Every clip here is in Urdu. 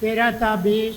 13 تا 20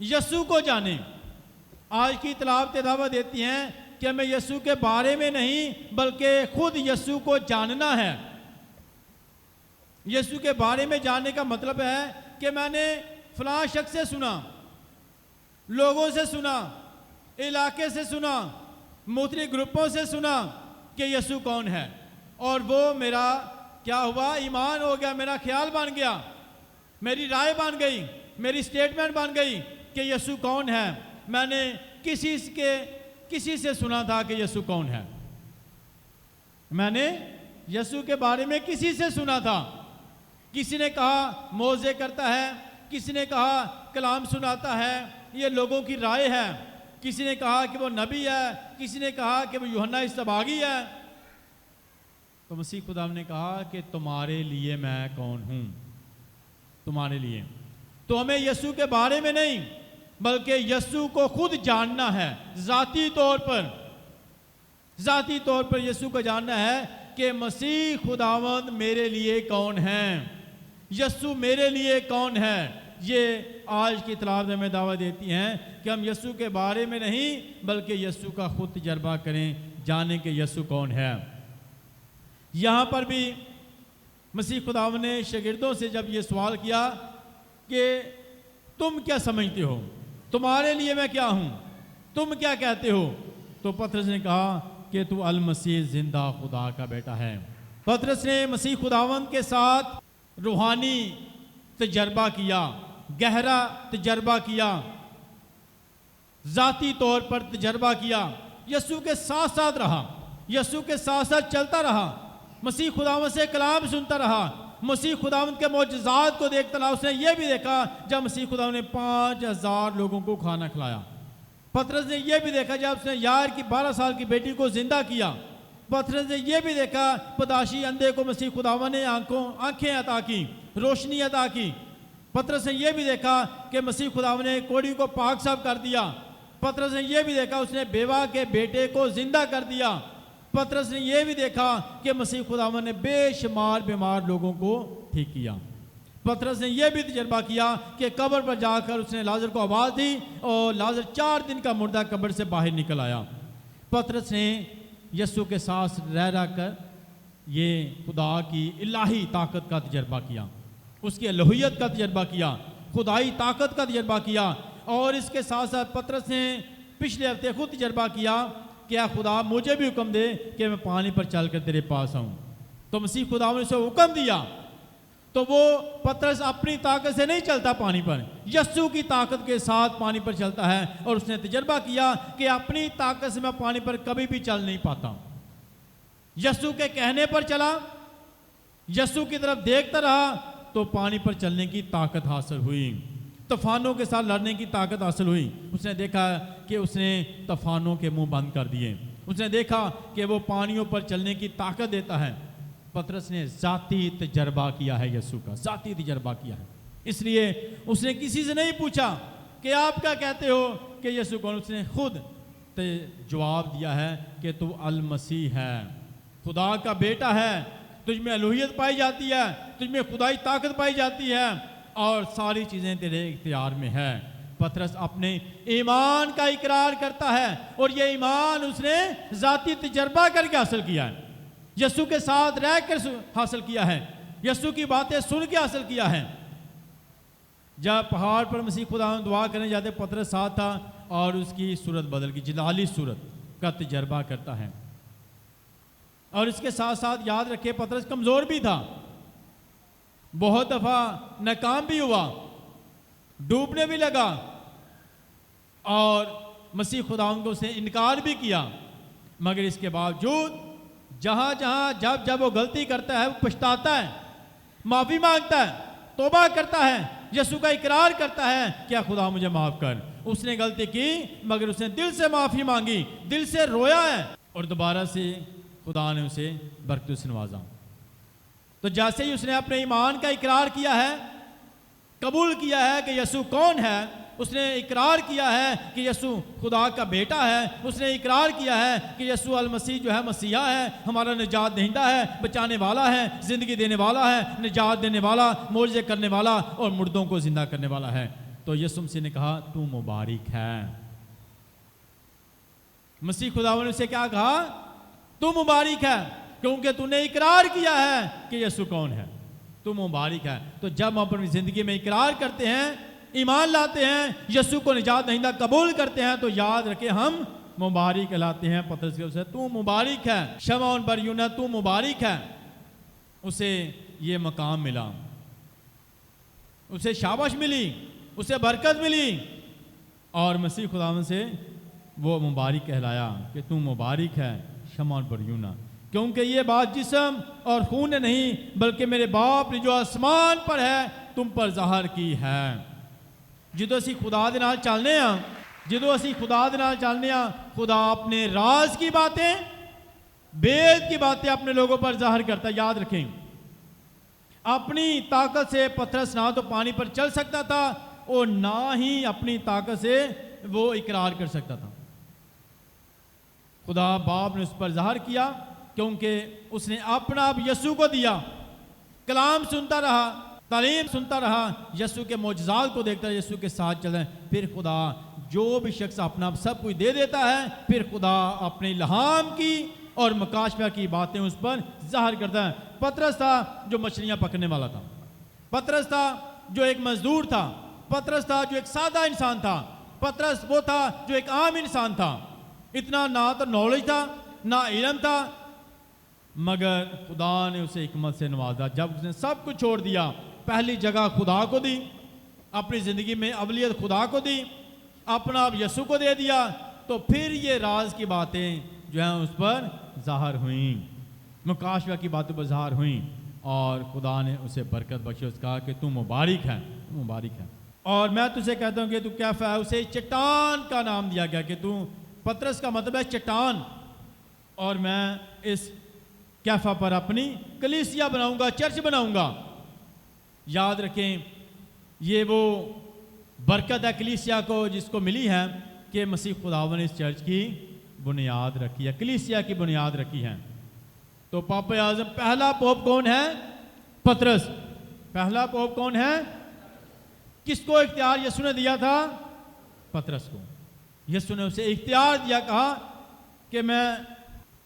یسوع کو جانیں۔ آج کی تلاوت دعوت دیتی ہیں کہ ہمیں یسوع کے بارے میں نہیں بلکہ خود یسوع کو جاننا ہے۔ یسوع کے بارے میں جاننے کا مطلب ہے کہ میں نے فلاں شخص سے سنا، لوگوں سے سنا، علاقے سے سنا، مختلف گروپوں سے سنا کہ یسوع کون ہے، اور وہ میرا کیا ہوا؟ ایمان ہو گیا، میرا خیال بن گیا، میری رائے بن گئی، میری سٹیٹمنٹ بن گئی کہ یسوع کون ہے۔ میں نے کسی سے سنا تھا کہ یسوع کون ہے، میں نے یسوع کے بارے میں کسی سے سنا تھا۔ کسی نے کہا موعظے کرتا ہے، کسی نے کہا کلام سناتا ہے، یہ لوگوں کی رائے ہے۔ کسی نے کہا کہ وہ نبی ہے، کسی نے کہا کہ وہ یوحنا اصطباغی ہے۔ تو مسیح خدا نے کہا کہ تمہارے لیے میں کون ہوں، تمہارے لیے۔ تو ہمیں یسوع کے بارے میں نہیں بلکہ یسوع کو خود جاننا ہے، ذاتی طور پر یسوع کو جاننا ہے کہ مسیح خداوند میرے لیے کون ہے، یسوع میرے لیے کون ہے۔ یہ آج کی تلاوت میں دعوت دیتی ہیں کہ ہم یسوع کے بارے میں نہیں بلکہ یسوع کا خود تجربہ کریں، جانیں کہ یسوع کون ہے۔ یہاں پر بھی مسیح خداوند نے شاگردوں سے جب یہ سوال کیا کہ تم کیا سمجھتے ہو، تمہارے لیے میں کیا ہوں، تم کیا کہتے ہو، تو پطرس نے کہا کہ تو المسیح زندہ خدا کا بیٹا ہے۔ پطرس نے مسیح خداوند کے ساتھ روحانی تجربہ کیا، گہرا تجربہ کیا، ذاتی طور پر تجربہ کیا، یسوع کے ساتھ ساتھ رہا، یسوع کے ساتھ ساتھ چلتا رہا، مسیح خداوند سے کلام سنتا رہا، مسیح خداوند کے معجزات کو دیکھتا رہا۔ اس نے یہ بھی دیکھا جب مسیح خداوند نے 5000 لوگوں کو کھانا کھلایا۔ پطرس نے یہ بھی دیکھا جب اس نے یار کی 12 سال کی بیٹی کو زندہ کیا۔ پطرس نے یہ بھی دیکھا پداشی اندھے کو مسیح خداوند نے آنکھیں عطا کی، روشنی عطا کی۔ پطرس نے یہ بھی دیکھا کہ مسیح خداوند نے کوڑی کو پاک صاف کر دیا۔ پطرس نے یہ بھی دیکھا اس نے بیوہ کے بیٹے کو زندہ کر دیا۔ پطرس نے یہ بھی دیکھا کہ مسیح خداوند نے بے شمار بیمار لوگوں کو ٹھیک کیا۔ پطرس نے یہ بھی تجربہ کیا کہ قبر پر جا کر اس نے لازر کو آواز دی اور لازر 4 دن کا مردہ قبر سے باہر نکل آیا۔ پطرس نے یسوع کے ساتھ رہ کر یہ خدا کی الہی طاقت کا تجربہ کیا، اس کی الوہیت کا تجربہ کیا، خدائی طاقت کا تجربہ کیا۔ اور اس کے ساتھ ساتھ پطرس نے پچھلے ہفتے خود تجربہ کیا کہ اے خدا مجھے بھی حکم دے کہ میں پانی پر چل کر تیرے پاس آؤں۔ تو مسیح خدا نے اسے حکم دیا تو وہ پطرس اپنی طاقت سے نہیں چلتا پانی پر، یسوع کی طاقت کے ساتھ پانی پر چلتا ہے۔ اور اس نے تجربہ کیا کہ اپنی طاقت سے میں پانی پر کبھی بھی چل نہیں پاتا۔ یسوع کے کہنے پر چلا، یسوع کی طرف دیکھتا رہا تو پانی پر چلنے کی طاقت حاصل ہوئی، طوفانوں کے ساتھ لڑنے کی طاقت حاصل ہوئی۔ اس نے دیکھا کہ اس نے طوفانوں کے منہ بند کر دیے، اس نے دیکھا کہ وہ پانیوں پر چلنے کی طاقت دیتا ہے۔ پطرس نے ذاتی تجربہ کیا ہے، یسوع کا ذاتی تجربہ کیا ہے، اس لیے اس نے کسی سے نہیں پوچھا کہ آپ کیا کہتے ہو کہ یسوع کون، اس نے خود جواب دیا ہے کہ تو المسیح ہے، خدا کا بیٹا ہے، تجھ میں الوہیت پائی جاتی ہے، تجھ میں خدائی طاقت پائی جاتی ہے اور ساری چیزیں تیرے اختیار میں ہے۔ پطرس اپنے ایمان کا اقرار کرتا ہے اور یہ ایمان اس نے ذاتی تجربہ کر کے حاصل کیا ہے، یسوع کے ساتھ رہ کر حاصل کیا ہے، یسوع کی باتیں سن کے حاصل کیا ہے۔ جب پہاڑ پر مسیح خدا دعا کرنے جاتے پطرس ساتھ تھا اور اس کی صورت بدل گئی، جلالی صورت کا تجربہ کرتا ہے۔ اور اس کے ساتھ ساتھ یاد رکھے پطرس کمزور بھی تھا، بہت دفعہ ناکام بھی ہوا، ڈوبنے بھی لگا اور مسیح خداوند کو اس نے انکار بھی کیا، مگر اس کے باوجود جہاں جب وہ غلطی کرتا ہے وہ پچھتاتا ہے، معافی مانگتا ہے، توبہ کرتا ہے، یسوع کا اقرار کرتا ہے کہ خدا مجھے معاف کر۔ اس نے غلطی کی مگر اس نے دل سے معافی مانگی، دل سے رویا ہے اور دوبارہ سے خدا نے اسے برکتوں سے نوازا۔ تو جیسے ہی اس نے اپنے ایمان کا اقرار کیا ہے، قبول کیا ہے کہ یسوع کون ہے، اس نے اقرار کیا ہے کہ یسوع خدا کا بیٹا ہے، اس نے اقرار کیا ہے کہ یسوع المسیح جو ہے مسیحا ہے، ہمارا نجات دہندہ ہے، بچانے والا ہے، زندگی دینے والا ہے، نجات دینے والا، معجزے کرنے والا اور مردوں کو زندہ کرنے والا ہے۔ تو یسوع مسیح نے کہا تو مبارک ہے. مسیح خداوند نے اسے کیا کہا؟ تو مبارک ہے، کیونکہ تو نے اقرار کیا ہے کہ یسوع کون ہے، تو مبارک ہے. تو جب ہم اپنی زندگی میں اقرار کرتے ہیں، ایمان لاتے ہیں، یسوع کو نجات دہندہ قبول کرتے ہیں، تو یاد رکھیں ہم مبارک کہلاتے ہیں. پترس کے اسے تو مبارک ہے. شمعون بر یونا تو مبارک ہے. اسے یہ مقام ملا، اسے شاباش ملی، اسے برکت ملی، اور مسیح خداوند سے وہ مبارک کہلایا کہ تو مبارک ہے شمعون بر یونا، کیونکہ یہ بات جسم اور خون نے نہیں بلکہ میرے باپ نے جو آسمان پر ہے تم پر ظاہر کی ہے. جدو اسی خدا دے نال چلنے ہاں، جدو اسی خدا دے نال چلنے ہاں، خدا اپنے راز کی باتیں، بیت کی باتیں اپنے لوگوں پر ظاہر کرتا ہے. یاد رکھیں اپنی طاقت سے پترس نہ تو پانی پر چل سکتا تھا اور نہ ہی اپنی طاقت سے وہ اقرار کر سکتا تھا. خدا باپ نے اس پر ظاہر کیا کیونکہ اس نے اپنا آپ یسوع کو دیا. کلام سنتا رہا، تعلیم سنتا رہا، یسوع کے معجزات کو دیکھتا رہا، یسوع کے ساتھ چل رہے ہیں. پھر خدا جو بھی شخص اپنا سب کچھ دے دیتا ہے، پھر خدا اپنے الہام کی اور مکاشفہ کی باتیں اس پر ظاہر کرتا ہے. پترس تھا جو مچھلیاں پکڑنے والا تھا، پترس تھا جو ایک مزدور تھا، پترس تھا جو ایک سادہ انسان تھا، پترس وہ تھا جو ایک عام انسان تھا. اتنا نہ تو نالج تھا نہ علم تھا، مگر خدا نے اسے حکمت سے نوازا. جب اس نے سب کچھ چھوڑ دیا، پہلی جگہ خدا کو دی، اپنی زندگی میں اولیت خدا کو دی، اپنا آپ یسوع کو دے دیا، تو پھر یہ راز کی باتیں جو ہیں اس پر ظاہر ہوئیں، مکاشفہ کی باتوں پر ظاہر ہوئیں، اور خدا نے اسے برکت بخشی. اس کہا کہ تو مبارک ہے، تو مبارک ہے. اور میں تجھے کہتا ہوں کہ تو کیفا ہے، اسے چٹان کا نام دیا گیا کہ تو پترس کا مطلب ہے چٹان، اور میں اس کیفا پر اپنی کلیسیا بناؤں گا، چرچ بناؤں گا. یاد رکھیں یہ وہ برکت ہے کلیسیا کو جس کو ملی ہے کہ مسیح خداوند نے اس چرچ کی بنیاد رکھی ہے، کلیسیا کی بنیاد رکھی ہے. تو پاپ اعظم پہلا پوپ کون ہے؟ پترس. پہلا پوپ کون ہے؟ کس کو اختیار یسوع نے دیا تھا؟ پترس کو. یسوع نے اسے اختیار دیا، کہا کہ میں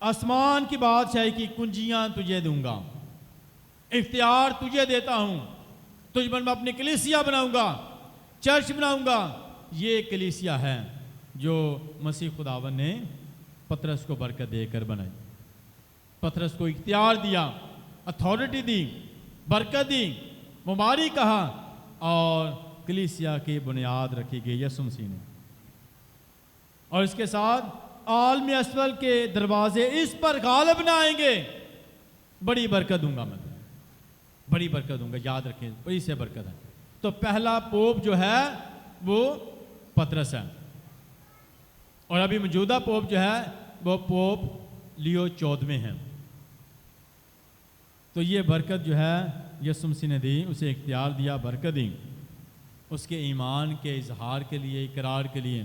آسمان کی بادشاہی کی کنجیاں تجھے دوں گا، اختیار تجھے دیتا ہوں، تجھ پر میں اپنی کلیسیا بناؤں گا، چرچ بناؤں گا. یہ کلیسیا ہے جو مسیح خداوند نے پترس کو برکت دے کر بنائی. پترس کو اختیار دیا، اتھارٹی دی، برکت دی، مبارک کہا، اور کلیسیا کی بنیاد رکھی گئی یسوع مسیح نے. اور اس کے ساتھ عالم اسفل کے دروازے اس پر غالب نہ آئیں گے. بڑی برکت دوں گا میں، بڑی برکت دوں گا. یاد رکھیں بڑی سے برکت ہے. تو پہلا پوپ جو ہے وہ پترس ہے، اور ابھی موجودہ پوپ جو ہے وہ پوپ لیو 14ویں ہیں. تو یہ برکت جو ہے یسوع مسیح نے دی، اسے اختیار دیا، برکت دی اس کے ایمان کے اظہار کے لیے، اقرار کے لیے.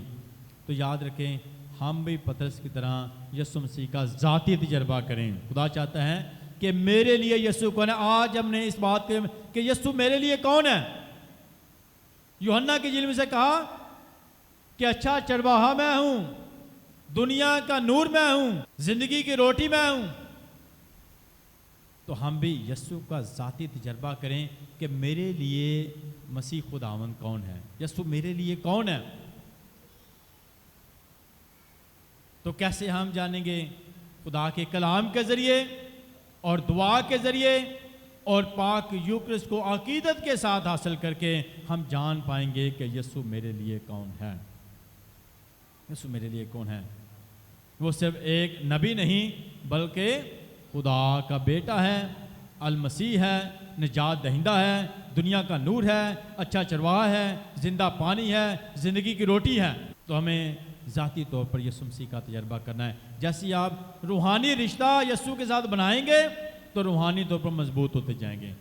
تو یاد رکھیں ہم بھی پترس کی طرح یسوع مسیح کا ذاتی تجربہ کریں. خدا چاہتا ہے کہ میرے لیے یسوع کون ہے. آج ہم نے اس بات کہ یسوع میرے لیے کون ہے. یوحنا کی انجیل میں سے کہا کہ اچھا چرواہا میں ہوں، دنیا کا نور میں ہوں، زندگی کی روٹی میں ہوں. تو ہم بھی یسوع کا ذاتی تجربہ کریں کہ میرے لیے مسیح خداوند کون ہے، یسوع میرے لیے کون ہے. تو کیسے ہم جانیں گے؟ خدا کے کلام کے ذریعے اور دعا کے ذریعے اور پاک یوکرس کو عقیدت کے ساتھ حاصل کر کے ہم جان پائیں گے کہ یسوع میرے لیے کون ہے. یسوع میرے لیے کون ہے؟ وہ صرف ایک نبی نہیں بلکہ خدا کا بیٹا ہے، المسیح ہے، نجات دہندہ ہے، دنیا کا نور ہے، اچھا چرواہا ہے، زندہ پانی ہے، زندگی کی روٹی ہے. تو ہمیں ذاتی طور پر یسوع مسیح کا تجربہ کرنا ہے. جیسے آپ روحانی رشتہ یسوع کے ساتھ بنائیں گے تو روحانی طور پر مضبوط ہوتے جائیں گے،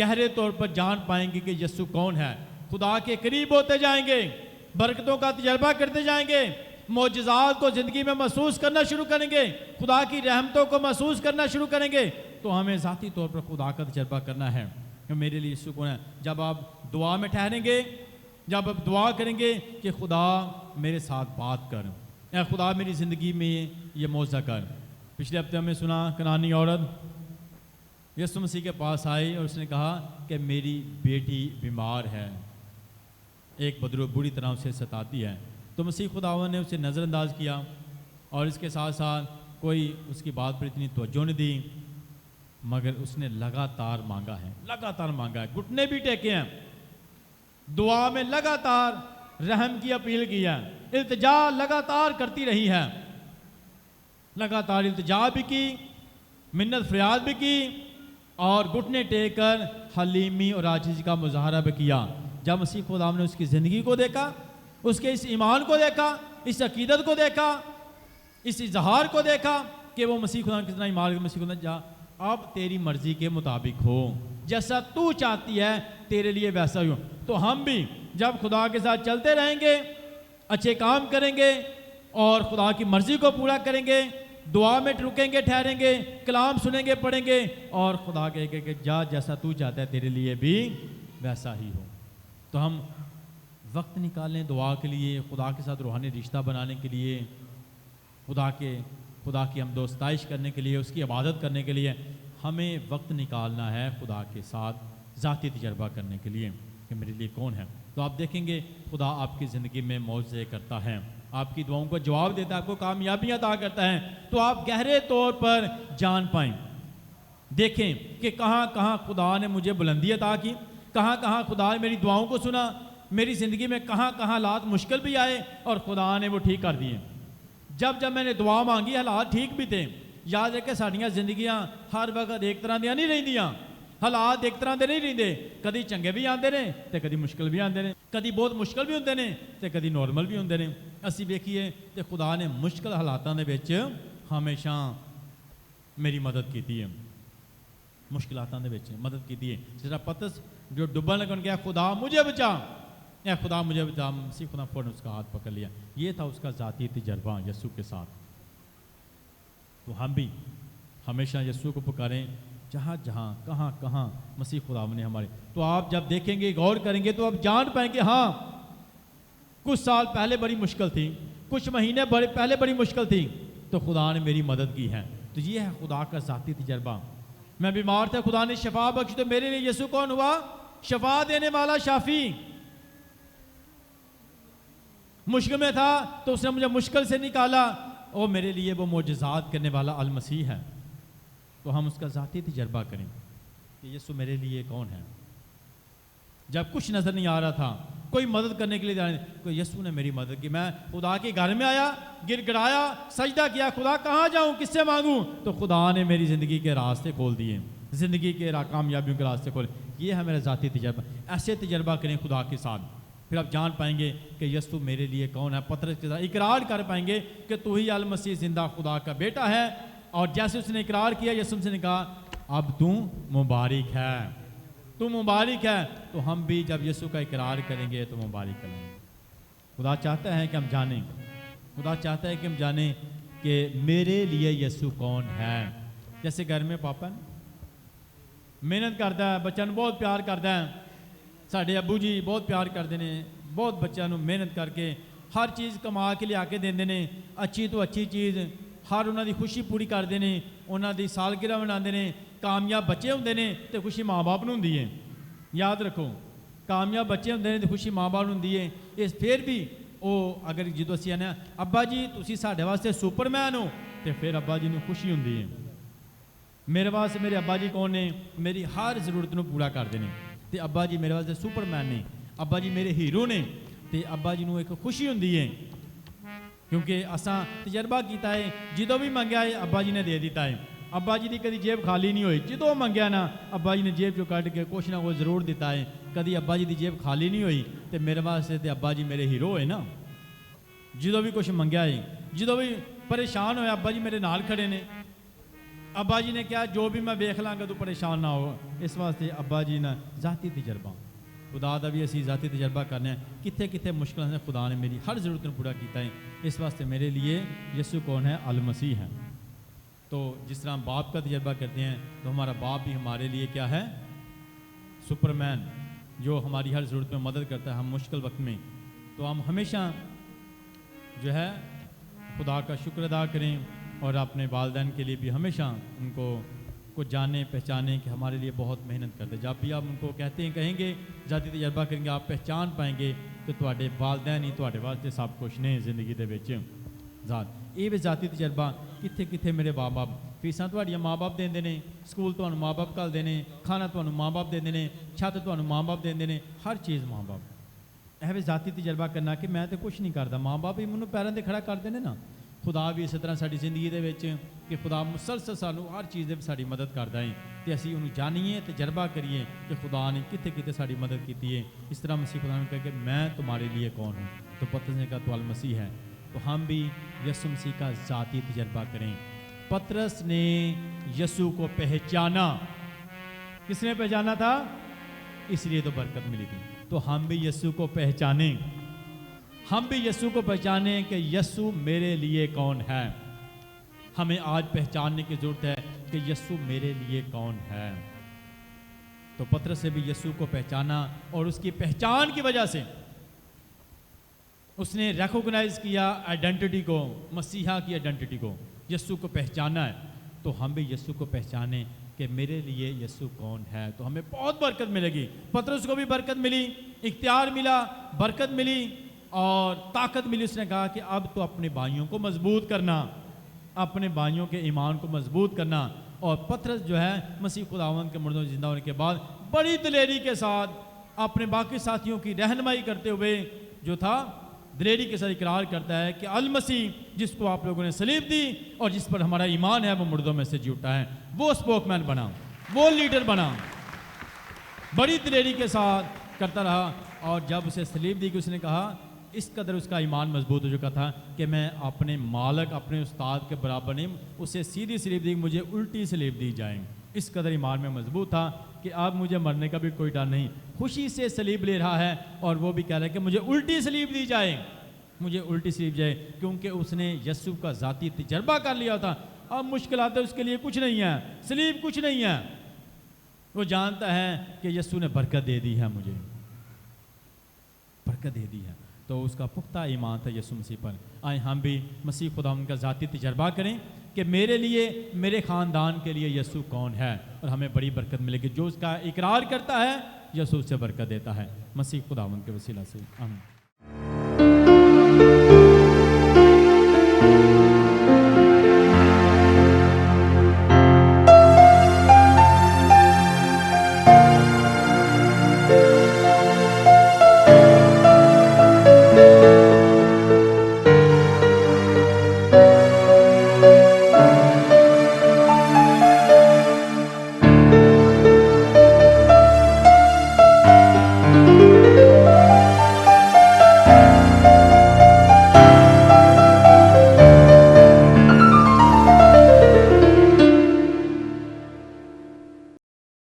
گہرے طور پر جان پائیں گے کہ یسوع کون ہے، خدا کے قریب ہوتے جائیں گے، برکتوں کا تجربہ کرتے جائیں گے، معجزات کو زندگی میں محسوس کرنا شروع کریں گے، خدا کی رحمتوں کو محسوس کرنا شروع کریں گے. تو ہمیں ذاتی طور پر خدا کا تجربہ کرنا ہے کہ میرے لیے یسوع کون ہے. جب آپ دعا میں ٹھہریں گے جب آپ دعا کریں گے کہ خدا میرے ساتھ بات کر، اے خدا میری زندگی میں یہ معجزہ کر۔ پچھلے ہفتے ہم نے سنا کنعانی عورت یسوع مسیح کے پاس آئی اور اس نے کہا کہ میری بیٹی بیمار ہے، ایک بدرو بری طرح اسے ستاتی ہے۔ تو مسیح خداوند نے اسے نظر انداز کیا اور اس کے ساتھ ساتھ کوئی اس کی بات پر اتنی توجہ نہیں دی، مگر اس نے لگاتار مانگا ہے، گھٹنے بھی ٹیکے ہیں، دعا میں لگاتار رحم کی اپیل کی ہے، التجا لگاتار کرتی رہی ہے، لگاتار التجا بھی کی، منت فریاد بھی کی اور گھٹنے ٹیک کر حلیمی اور عاجزی کا مظاہرہ بھی کیا۔ جب مسیح خدا نے اس کی زندگی کو دیکھا، اس کے اس ایمان کو دیکھا، اس عقیدت کو دیکھا، اس اظہار کو دیکھا کہ وہ مسیح خدا کتنا ایمان، مسیح خدا جا اب تیری مرضی کے مطابق ہو، جیسا تو چاہتی ہے تیرے لیے ویسا ہی ہو۔ تو ہم بھی جب خدا کے ساتھ چلتے رہیں گے، اچھے کام کریں گے اور خدا کی مرضی کو پورا کریں گے، دعا میں رکیں گے، ٹھہریں گے، کلام سنیں گے، پڑھیں گے اور خدا کہے گا کہ جا جیسا تو چاہتا ہے تیرے لیے بھی ویسا ہی ہو۔ تو ہم وقت نکالیں دعا کے لیے، خدا کے ساتھ روحانی رشتہ بنانے کے لیے، خدا کی حمد و ستائش کرنے کے لیے، اس کی عبادت کرنے کے لیے ہمیں وقت نکالنا ہے خدا کے ساتھ ذاتی تجربہ کرنے کے لیے کہ میرے لیے کون ہے۔ تو آپ دیکھیں گے خدا آپ کی زندگی میں معجزے کرتا ہے، آپ کی دعاؤں کو جواب دیتا ہے، آپ کو کامیابیاں عطا کرتا ہے، تو آپ گہرے طور پر جان پائیں، دیکھیں کہ کہاں کہاں خدا نے مجھے بلندی عطا کی، کہاں کہاں خدا نے میری دعاؤں کو سنا، میری زندگی میں کہاں کہاں حالات مشکل بھی آئے اور خدا نے وہ ٹھیک کر دیے۔ جب میں نے دعا مانگی حالات ٹھیک بھی تھے۔ یاد رکھیں ساڑیاں زندگیاں ہر وقت ایک طرح دیا نہیں رہندیاں، حالات ایک طرح دے نہیں رہندے، کدی چنگے بھی آندے نے تے کدی مشکل بھی آندے نے، کدی بہت مشکل بھی ہوندے نے تے کدی نارمل بھی ہوندے نے۔ اسی ویکھیے تے خدا نے مشکل حالاتاں دے وچ ہمیشہ میری مدد کیتی ہے، مشکلاتاں دے وچ مدد کیتی ہے۔ جس طرح پترس جو ڈوبن لگا کہ خدا مجھے بچا، اے خدا مجھے بچا، مسیح خدا فوراً اس کا ہاتھ پکڑ لیا۔ یہ تھا اس کا ذاتی تجربہ یسوع کے ساتھ۔ تو ہم بھی ہمیشہ یسوع کو پکاریں جہاں جہاں کہاں کہاں مسیح خدا نے ہمارے۔ تو آپ جب دیکھیں گے، غور کریں گے تو آپ جان پائیں گے ہاں کچھ سال پہلے بڑی مشکل تھی، کچھ مہینے پہلے بڑی مشکل تھی، تو خدا نے میری مدد کی ہے۔ تو یہ ہے خدا کا ذاتی تجربہ۔ میں بیمار تھا، خدا نے شفا بخشی، تو میرے لیے یسوع کون ہوا؟ شفا دینے والا، شافی۔ مشکل میں تھا تو اس نے مجھے مشکل سے نکالا، اور میرے لیے وہ معجزات کرنے والا المسیح ہے۔ تو ہم اس کا ذاتی تجربہ کریں کہ یسوع میرے لیے کون ہے۔ جب کچھ نظر نہیں آ رہا تھا، کوئی مدد کرنے کے لیے جانے، کوئی یسوع نے میری مدد کی۔ میں خدا کے گھر میں آیا، گر گڑایا، سجدہ کیا، خدا کہاں جاؤں، کس سے مانگوں؟ تو خدا نے میری زندگی کے راستے کھول دیے، زندگی کے کامیابیوں کے راستے کھولے۔ یہ ہے میرا ذاتی تجربہ۔ ایسے تجربہ کریں خدا کے ساتھ، پھر آپ جان پائیں گے کہ یسوع میرے لیے کون ہے۔ پترس کے ساتھ اقرار کر پائیں گے کہ تو ہی المسیح زندہ خدا کا بیٹا ہے۔ اور جیسے اس نے اقرار کیا، یسوع سے نے کہا اب تو مبارک ہے، تو مبارک ہے۔ تو ہم بھی جب یسوع کا اقرار کریں گے تو مبارک کریں گے۔ خدا چاہتا ہے کہ ہم جانیں، خدا چاہتا ہے کہ ہم جانیں کہ میرے لیے یسوع کون ہے۔ جیسے گھر میں پاپا محنت کرتا ہے، بچوں بہت پیار کرتا ہے، ساڈے ابو جی بہت پیار کرتے ہیں، بہت بچوں محنت کر کے ہر چیز کما کے لیا کے دیندے نے، اچھی تو اچھی چیز، ہر انہوں دی خوشی پوری کرتے ہیں، انہوں دی سالگرہ مناتے ہیں۔ کامیاب بچے ہوندے نے تو خوشی ماں باپ نوں ہوندی ہے، یاد رکھو، کامیاب بچے ہوندے نے تو خوشی ماں باپ نوں ہوندی ہے۔ اس پھر بھی وہ اگر جدو اسی آنے ابا جی تسی ساڈے واسطے سپر مین ہو، تو پھر ابا جی نوں خوشی ہوندی ہے۔ میرے واسطے میرے ابا جی کون نے؟ میری ہر ضرورت نوں پورا کرتے ہیں، تے ابا جی میرے واسطے سپر مین نے، ابا جی میرے ہیرو نے، تے ابا جی نوں ایک خوشی ہوندی ہے، کیونکہ اساں تجربہ کیتا ہے جدوں بھی منگیا ہے ابا جی نے دے دیتا ہے۔ ابا جی دی کدی جیب خالی نہیں ہوئی، جدوں منگیا نا ابا جی نے جیب چوں کٹ کے کچھ نہ کچھ ضرور دیتا ہے۔ کدی ابا جی دی جیب خالی نہیں ہوئی، تے میرے واسطے تے ابا جی میرے ہیرو ہوئے نا۔ جدوں بھی کچھ منگیا ہے، جدوں بھی پریشان ہوئے، ابا جی میرے نال کھڑے نے۔ ابا جی نے کہا جو بھی میں ویکھ لاں گا تو پریشان نہ ہو، اس واسطے ابا جی نے ذاتی تجربہ، خدا دا بھی اسی ذاتی تجربہ کرنا ہے۔ کتنے کتنے مشکلوں سے خدا نے میری ہر ضرورت کو پورا کیتا ہے، اس واسطے میرے لیے یسوع کون ہے؟ المسیح ہے۔ تو جس طرح ہم باپ کا تجربہ کرتے ہیں تو ہمارا باپ بھی ہمارے لیے کیا ہے؟ سپر مین، جو ہماری ہر ضرورت میں مدد کرتا ہے ہم مشکل وقت میں، تو ہم ہمیشہ جو ہے خدا کا شکر ادا کریں اور اپنے والدین کے لیے بھی ہمیشہ ان کو جانیں پہچانیں کہ ہمارے لیے بہت محنت کرتے. جب بھی آپ ان کو کہیں گے ذاتی تجربہ کریں گے، آپ پہچان پائیں گے کہ تواڈے والدین ہی تواڈے واسطے سب کچھ نے زندگی دے وچ. یہ بھی ذاتی تجربہ کتنے کتنے میرے ماں باپ فیساں تواڈیاں ماں باپ دیندے نے، سکول تانوں ماں باپ گھلدے نے، کھانا تانوں ماں باپ دیندے نے، چھت تانوں ماں باپ دیندے نے، ہر چیز ماں باپ. بھی ذاتی تجربہ کرنا کہ میں تو کچھ نہیں کرتا، ماں باپ ہی مینوں پیروں تے کھڑا کر دینے نا. خدا بھی اسی طرح ساری زندگی دے وچ کہ خدا مسلسل سانوں ہر چیز دے ساری مدد کردا ہے تے اسی اونوں جانیے تجربہ کریے کہ خدا نے کتے کتے ساری مدد کیتی ہے. اس طرح مسیح خدا نے کہا کہ میں تمہارے لیے کون ہوں. تو پترس نے کہا تو المسیح ہے. تو ہم بھی یسوع مسیح کا ذاتی تجربہ کریں. پترس نے یسوع کو پہچانا. کس نے پہچانا تھا؟ اس لیے تو برکت ملی تھی. تو ہم بھی یسوع کو پہچانیں، ہم بھی یسوع کو پہچانیں کہ یسوع میرے لیے کون ہے. ہمیں آج پہچاننے کی ضرورت ہے کہ یسوع میرے لیے کون ہے. تو پترس سے بھی یسوع کو پہچانا اور اس کی پہچان کی وجہ سے اس نے ریکوگنائز کیا آئیڈینٹی کو، مسیحا کی آئیڈینٹی کو. یسوع کو پہچانا ہے تو ہم بھی یسوع کو پہچانیں کہ میرے لیے یسوع کون ہے. تو ہمیں بہت برکت ملے گی. پترس کو بھی برکت ملی، اختیار ملا، برکت ملی اور طاقت ملی. اس نے کہا کہ اب تو اپنے بھائیوں کو مضبوط کرنا، اپنے بھائیوں کے ایمان کو مضبوط کرنا. اور پترس جو ہے مسیح خداوند کے مردوں زندہ ہونے کے بعد بڑی دلیری کے ساتھ اپنے باقی ساتھیوں کی رہنمائی کرتے ہوئے جو تھا دلیری کے ساتھ اقرار کرتا ہے کہ المسیح جس کو آپ لوگوں نے صلیب دی اور جس پر ہمارا ایمان ہے وہ مردوں میں سے جی اٹھا ہے. وہ اسپوک مین بنا، وہ لیڈر بنا. بڑی دلیری کے ساتھ کرتا رہا اور جب اسے صلیب دی کہ اس نے کہا اس قدر اس کا ایمان مضبوط ہو چکا تھا کہ میں اپنے مالک اپنے استاد کے برابر نہیں، اسے سیدھی صلیب دی، مجھے الٹی صلیب دی جائیں. اس قدر ایمان میں مضبوط تھا کہ اب مجھے مرنے کا بھی کوئی ڈر نہیں. خوشی سے صلیب لے رہا ہے اور وہ بھی کہہ رہا ہے کہ مجھے الٹی صلیب دی جائے، مجھے الٹی صلیب جائے، کیونکہ اس نے یسوع کا ذاتی تجربہ کر لیا تھا. اب مشکلات اس کے لیے کچھ نہیں ہے، صلیب کچھ نہیں ہے. وہ جانتا ہے کہ یسوع نے برکت دے دی ہے، مجھے برکت دے دی ہے. تو اس کا پختہ ایمان تھا یسوع مسیح پر. آئے ہم بھی مسیح خداوند کا ذاتی تجربہ کریں کہ میرے لیے، میرے خاندان کے لیے یسوع کون ہے، اور ہمیں بڑی برکت ملے گی. جو اس کا اقرار کرتا ہے یسوع سے برکت دیتا ہے. مسیح خداوند کے وسیلہ سے آمین.